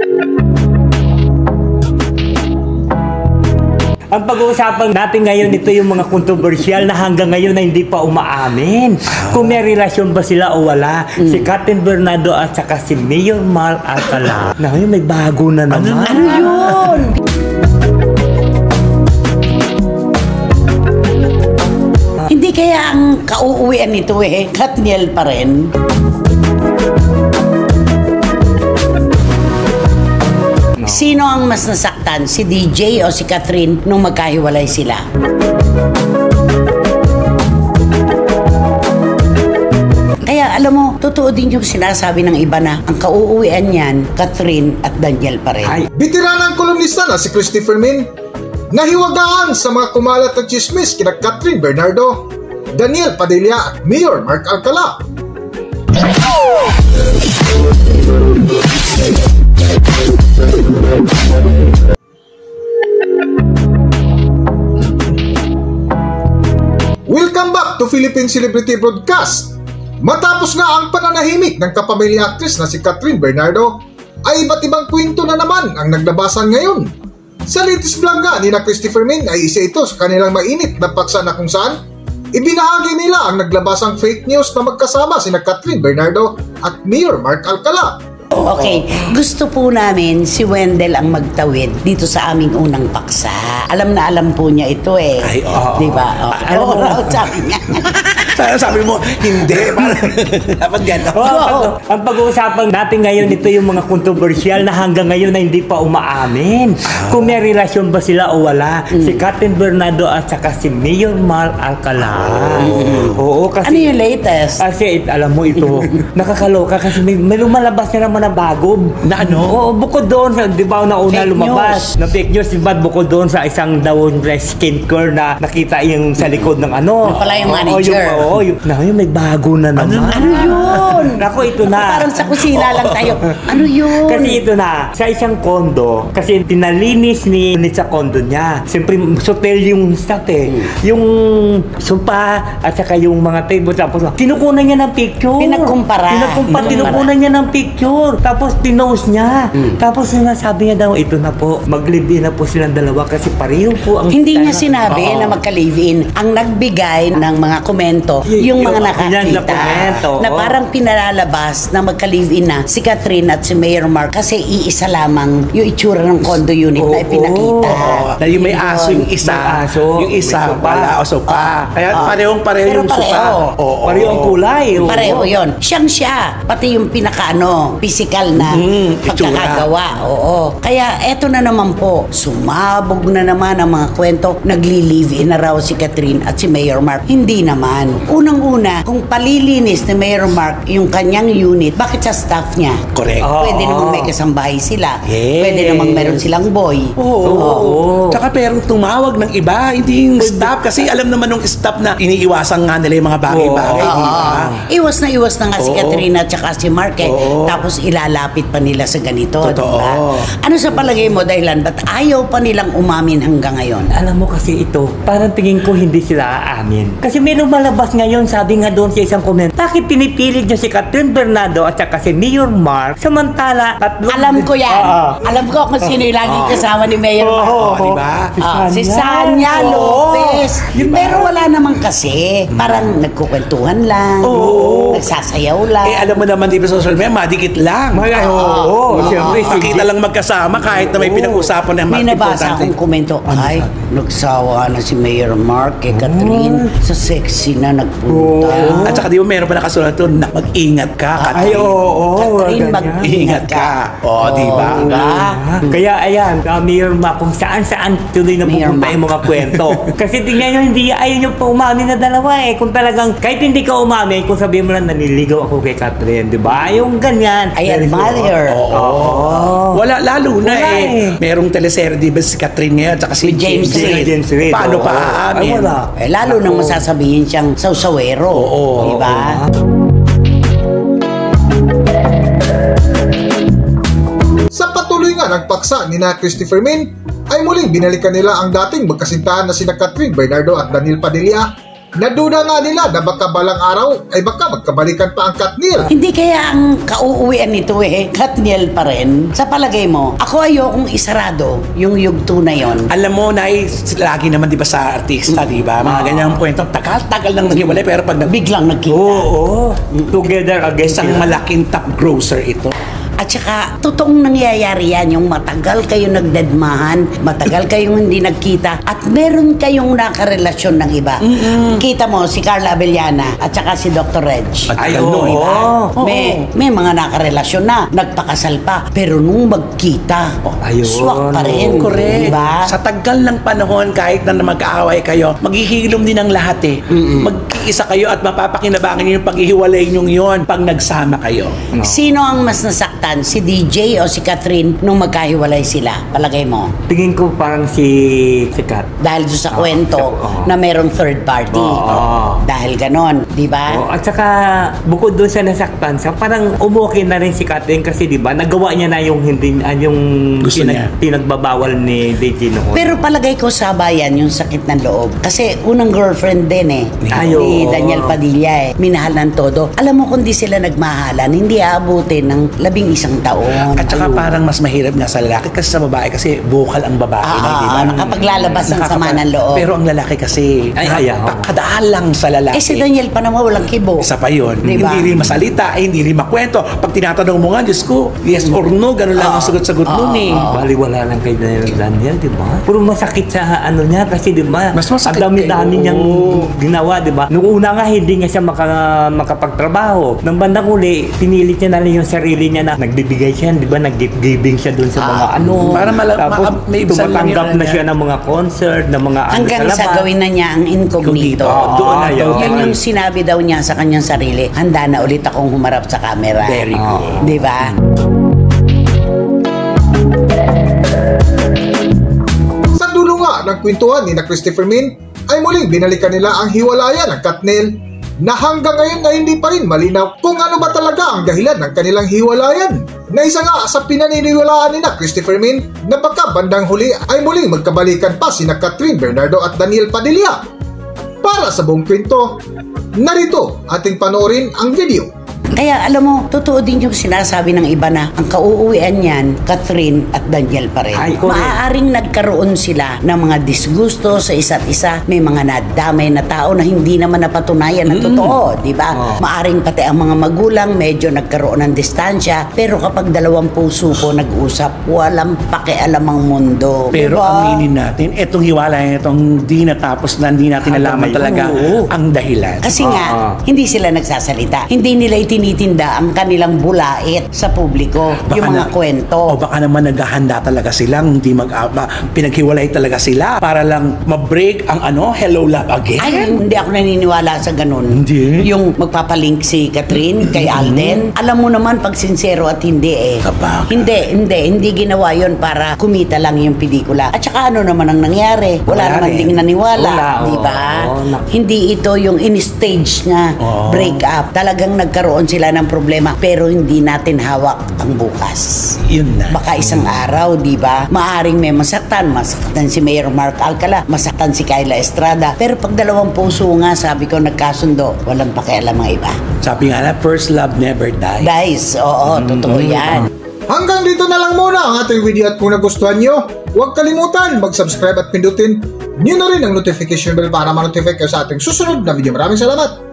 Ang pag-uusapan natin ngayon, ito yung mga kontrobersyal na hanggang ngayon na hindi pa umaamin. Kung may relasyon ba sila o wala. Si Kathryn Bernardo at saka si Mayor Mark Alcala. Na ngayon may bago na naman. Ano yun? Hindi kaya ang kauuwian nito Katniel pa rin? Sino ang mas nasaktan? Si DJ o si Kathryn nung magkahiwalay sila? Kaya alam mo, totoo din yung sinasabi ng iba na ang kauuwian niyan, Kathryn at Daniel pa rin. Bitiranang kolumnista na si Christopher Min, nahiwagaan sa mga kumalat at chismis kina Kathryn Bernardo, Daniel Padilla at Mayor Mark Alcala. Welcome back to Philippine Celebrity Broadcast. Matapos nga ang pananahimik ng kapamilya actress na si Kathryn Bernardo, ay iba't ibang kwento na naman ang naglabasan ngayon. Sa latest vlog nga ni na Christopher Min ay isa ito sa kanilang mainit na paksa na kung saan ibinahagi nila ang naglabasang fake news na magkasama sina Kathryn Bernardo at Mayor Mark Alcala. Okay, gusto po namin si Wendell ang magtawid dito sa aming unang paksa. Alam na alam po niya ito Ay, oo. Diba? Alam mo, sabi niya. sabi mo, hindi. Dapat gano'n. Ang pag-uusapan natin ngayon, ito yung mga kontrobersyal na hanggang ngayon na hindi pa umaamin. Kung may relasyon ba sila o wala. Si Kathryn Bernardo at saka si Mayor Mark Alcala. Oo, kasi... Ano yung latest? Kasi alam mo ito, nakakaloka kasi may lumalabas na naman na bago. Na ano? Oo, bukod doon sa, di ba una Fake lumabas na fake news, di ba, bukod doon sa isang daw skincare na nakita yung sa likod ng ano. Ano pala yung manager? Yung may bago na naman. Ano yun? Ako, ito na. Parang sa kusina lang tayo. Ano yun? Kasi ito na, sa isang kondo, kasi tinalinis ni sa kondo niya. Siyempre, hotel yung stuff Yung sopa at saka yung mga table. Tapos, kinukunan niya ng picture. Kinukunan niya ng picture. Tapos, pinost niya. Tapos, sinasabi niya daw, ito na po, mag-live-in na po silang dalawa kasi pareho po ang... Hindi niya sinabi na magka-live-in. Ang nagbigay ng mga komento, yung mga nakakita, na parang pinalalabas na magka-live-in na si Kathryn at si Mayor Mark kasi iisa lamang yung itsura ng condo unit na ipinakita. Na yung may aso yung isa. Yung isa wala o sopa. Kaya parehong-pareho yung sopa. Pareho ang kulay. Pareho yun. Siyang-siya. Pati yung physical na pagkakagawa. Kaya eto na naman po, sumabog na naman ang mga kwento. Nagli-live-in na raw si Kathryn at si Mayor Mark. Hindi naman. Unang-una, kung palilinis ni Mayor Mark yung kanyang unit, bakit sa staff niya? Correct. Pwede namang may kasambahay sila. Yes. Pwede namang meron silang boy. Tsaka pero tumawag ng iba, hindi yung staff. Kasi alam naman ng staff na iniiwasan nga nila yung mga bagay-bagay. Iwas na nga si Kathryn at saka si Mark Tapos ilalapit pa nila sa ganito. Diba? Ano sa palagay mo dahilan? Ba't ayaw pa nilang umamin hanggang ngayon? Alam mo kasi ito, parang tingin ko hindi sila aamin. Kasi may lumalabas ngayon, sabi nga doon sa isang comment, bakit pinipilit niyo si Kathryn Bernardo at saka si Mayor Mark samantala tatlong... Alam ko yan. Alam ko kung sino yung laging kasama ni Mayor Mark. Diba? Si Sanya Lopez. Pero wala naman kasi. Parang nagkukwentuhan lang. Nagsasayaw lang. Alam mo naman, di ba, social media, madikit lang. Siyempre, Pakita lang magkasama kahit na may pinag-usapan na may nabasa akong komento. Ay, nagsawa na si Mayor Mark kay Kathryn. Sa sexy na nagpunta. At saka di ba meron pa nakasulat doon na mag-ingat ka, Kathryn. Kathryn, mag-ingat ka. Di ba? Kaya ayan, Mayor Mark, kung saan-saan tuloy na pupunta yung mga kwento. Kasi tingnan nyo, ayaw nyo pa umamin na dalawa Kung talagang, kahit hindi ka umamin, kung sabihin mo lang naniligaw ako kay Kathryn, di ba? Yung ganyan. I admire. Wala, lalo na merong teleserye, di ba, si Kathryn ngayon, tsaka si James Reid. Paano pa aamin? Lalo nang masasabihin siyang sawsawero. Di ba? Sa patuloy nga ng paksa ni na Christopher Min, ay muling binalikan nila ang dating magkasintahan na sina Kathryn Bernardo at Daniel Padilla Naduna nga nila na baka balang araw ay baka magkabalikan pa ang Katniel. Hindi kaya ang kauuwian nito Katniel pa rin? Sa palagay mo, ako ayokong isarado yung yugto na yon. Alam mo, Nay, lagi naman di ba sa artista, di ba? Mga ganyang kwentong tagal-tagal nang naghiwalay pero pag Biglang nagkita. Oo. Together again. isang malaking top grosser ito. At saka, totoong nangyayari yan, yung matagal kayo nagdedmahan, matagal kayong hindi nagkita, at meron kayong nakarelasyon ng iba. Kita mo, si Carla Abellana, at saka si Dr. Reg. Ay, oo. oo. May mga nakarelasyon na, nagpakasal pa, pero nung magkita, Ayun. swak pa rin. Correct. Diba? Sa tagal ng panahon, kahit na mag-aaway kayo, maghihilom din ang lahat eh. Magkiisa kayo at mapapakinabangan niyo yung paghihiwalay niyong yon pag nagsama kayo. Sino ang mas nasaktan? Si DJ o si Catherine nung magkahiwalay sila? Palagay mo? Tingin ko parang si Kat. Dahil doon sa kwento na merong third party. Dahil ganon, di ba? At saka bukod doon sa nasaktan siya, parang umuwi na rin si Katrin kasi di ba nagawa niya na yung hindi yung Gusto niya. pinagbabawal ni DJ noon. Pero palagay ko sabayan yung sakit ng loob. Kasi unang girlfriend din Ayo. ni Daniel Padilla Minahal ng todo. Alam mo kung di sila nagmahalan, hindi aabutin ng 11 taon. At saka parang mas mahirap nga sa lalaki kasi sa babae kasi vocal ang babae na, di ba? Nakapaglalabas ng sama ng loob. Pero ang lalaki kasi, Ay, ayaw. napakadaan lang sa lalaki. Si Daniel pa naman walang kibo. Isa pa yun. Diba? Hindi rin masalita, hindi rin makwento. Pag tinatanong mo nga, Diyos ko, yes or no, gano'n lang ang sagot-sagot nun eh. Baliwala lang kay Daniel, di ba? Puro masakit sa ano niya kasi di ba? Mas masakit ang dami-dami kayo. niyang ginawa, di ba? Nung una nga hindi niya siya makapagtrabaho. Nang bandang uli, pinilit niya na lang yung sarili niya na nagbibigay siya, di ba? Nag-giving siya dun sa mga ano. Para Tapos may ibsan lang tumatanggap yun na siya ng mga concert, ng mga Hanggang ano sa gawin na niya ang incognito. Doon na yun. Yan yung sinabi daw niya sa kanyang sarili, handa na ulit akong humarap sa camera. Very good. Di ba? Sa dulo nga ng kwentuhan ni na Christopher Min ay muling binalikan nila ang hiwalayan ng Katniel na hanggang ngayon ay hindi pa rin malinaw kung ano ba talaga ang dahilan ng kanilang hiwalayan. Na isa nga sa pinaniniwalaan ni na Christopher Min na baka bandang huli ay muling magkabalikan pa sina Catherine Bernardo at Daniel Padilla. Para sa buong kwento, narito ating panoorin ang video. Kaya alam mo, totoo din yung sinasabi ng iba na ang kauuwian niyan, Catherine at Daniel pa rin. Ay, correct. Maaaring nagkaroon sila ng mga disgusto sa isa't isa. May mga nadamay na tao na hindi naman napatunayan na totoo, di ba? Maaaring pati ang mga magulang medyo nagkaroon ng distansya. Pero kapag dalawang puso po nag-usap, walang pakialam ang mundo. Pero diba? aminin natin, etong hiwalayan itong di natapos na hindi natin alaman Hanggang talaga ngayon. ang dahilan. Kasi nga, hindi sila nagsasalita. Hindi nila tinitinda ang kanilang bulait sa publiko, yung mga kwento. O baka naman naghahanda talaga silang hindi pinaghiwalay talaga sila para lang ma-break ang hello love again. Ay, hindi ako naniniwala sa ganun. Hindi? Yung magpapalink si Catherine kay Alden. Alam mo naman pag sincero at hindi Kabaka. Hindi ginawa yon para kumita lang yung pelikula. At saka ano naman ang nangyari? Wala naman rin. ding naniwala. Wala, Di ba? Hindi ito yung in-stage na break up. Talagang nagkaroon sila ng problema pero hindi natin hawak ang bukas. Yun na. Baka isang araw, di ba? Maaring may masaktan si Mayor Mark Alcala, masaktan si Kyla Estrada. Pero pag dalawang puso nga, sabi ko, nagkasundo, walang pakialam ang iba. Sabi nga na, first love never dies. Guys, oo, totoo yan. Hanggang dito na lang muna ang ating video at kung nagustuhan nyo, huwag kalimutan mag-subscribe at pindutin nyo na rin ang notification bell para ma-notify kayo sa ating susunod na video. Maraming salamat!